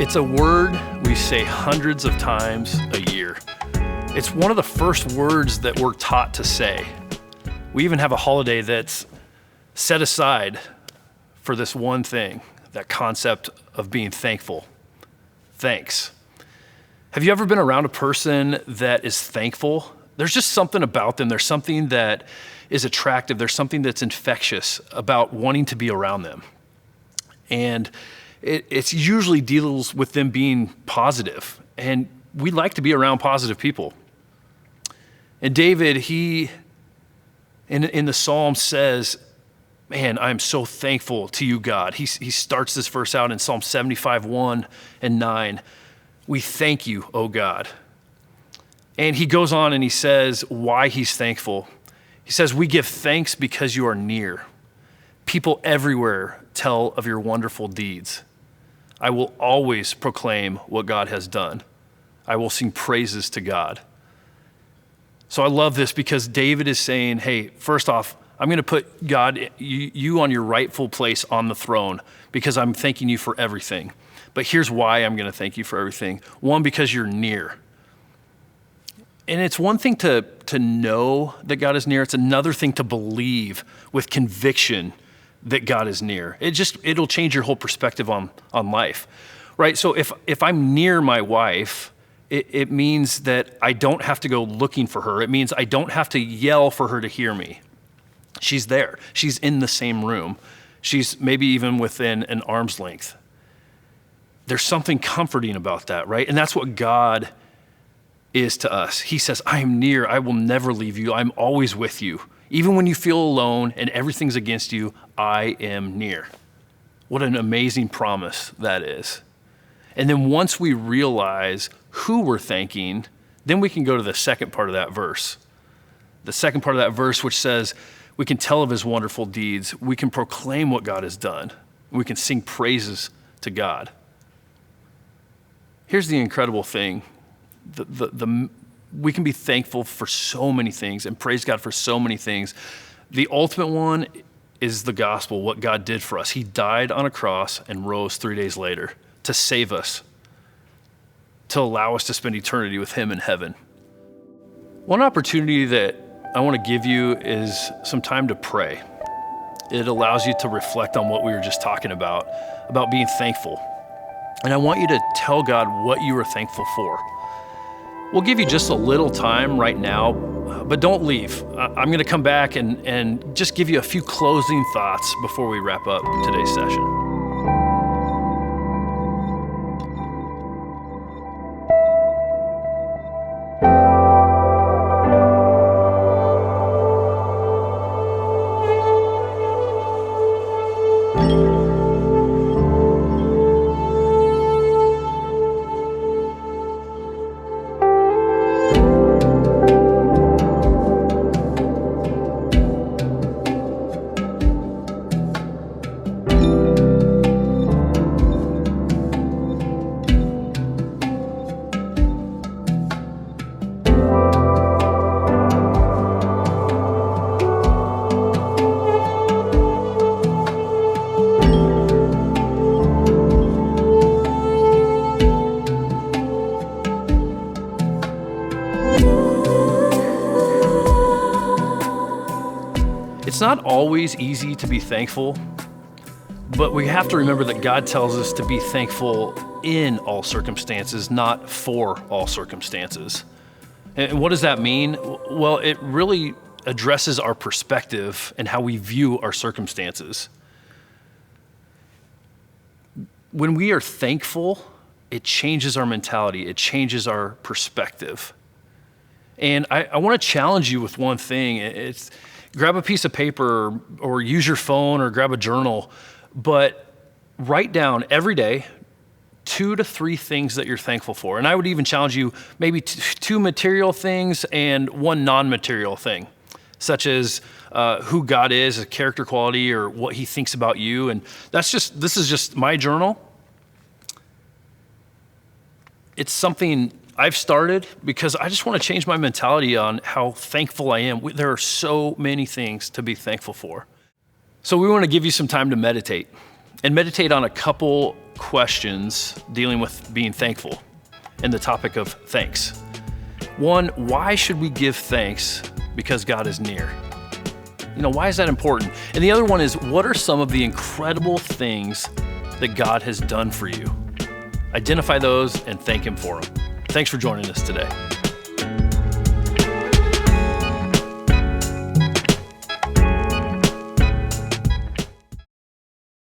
It's a word we say hundreds of times a year. It's one of the first words that we're taught to say. We even have a holiday that's set aside for this one thing, that concept of being thankful. Thanks. Have you ever been around a person that is thankful? There's just something about them. There's something that is attractive. There's something that's infectious about wanting to be around them. And it usually deals with them being positive. And we like to be around positive people. And David, he, in the Psalm says, man, I'm so thankful to you, God. He starts this verse out in Psalm 75, 1 and 9. We thank you, O God. And he goes on and he says why he's thankful. He says, we give thanks because you are near. People everywhere tell of your wonderful deeds. I will always proclaim what God has done. I will sing praises to God. So I love this because David is saying, hey, first off, I'm going to put God, you on your rightful place on the throne because I'm thanking you for everything. But here's why I'm going to thank you for everything. One, because you're near. And it's one thing to know that God is near. It's another thing to believe with conviction that God is near. It'll change your whole perspective on life, right? So if I'm near my wife, it means that I don't have to go looking for her. It means I don't have to yell for her to hear me. She's there. She's in the same room. She's maybe even within an arm's length. There's something comforting about that, right? And that's what God is to us. He says, I am near. I will never leave you. I'm always with you. Even when you feel alone and everything's against you, I am near. What an amazing promise that is. And then once we realize who we're thanking, then we can go to the second part of that verse. The second part of that verse, which says, we can tell of his wonderful deeds. We can proclaim what God has done. We can sing praises to God. Here's the incredible thing. We can be thankful for so many things and praise God for so many things. The ultimate one is the gospel, what God did for us. He died on a cross and rose 3 days later to save us, to allow us to spend eternity with him in heaven. One opportunity that I want to give you is some time to pray. It allows you to reflect on what we were just talking about being thankful. And I want you to tell God what you are thankful for. We'll give you just a little time right now, but don't leave. I'm going to come back and just give you a few closing thoughts before we wrap up today's session. It's not always easy to be thankful, but we have to remember that God tells us to be thankful in all circumstances, not for all circumstances. And what does that mean? Well, it really addresses our perspective and how we view our circumstances. When we are thankful, it changes our mentality. It changes our perspective. And I want to challenge you with one thing. It's grab a piece of paper or use your phone or grab a journal, but write down every day 2 to 3 things that you're thankful for. And I would even challenge you maybe 2 material things and 1 non-material thing, such as who God is, a character quality, or what he thinks about you. And this is just my journal. It's something I've started because I just want to change my mentality on how thankful I am. There are so many things to be thankful for. So we want to give you some time to meditate, and meditate on a couple questions dealing with being thankful and the topic of thanks. One, why should we give thanks? Because God is near. Why is that important? And the other one is, what are some of the incredible things that God has done for you? Identify those and thank Him for them. Thanks for joining us today.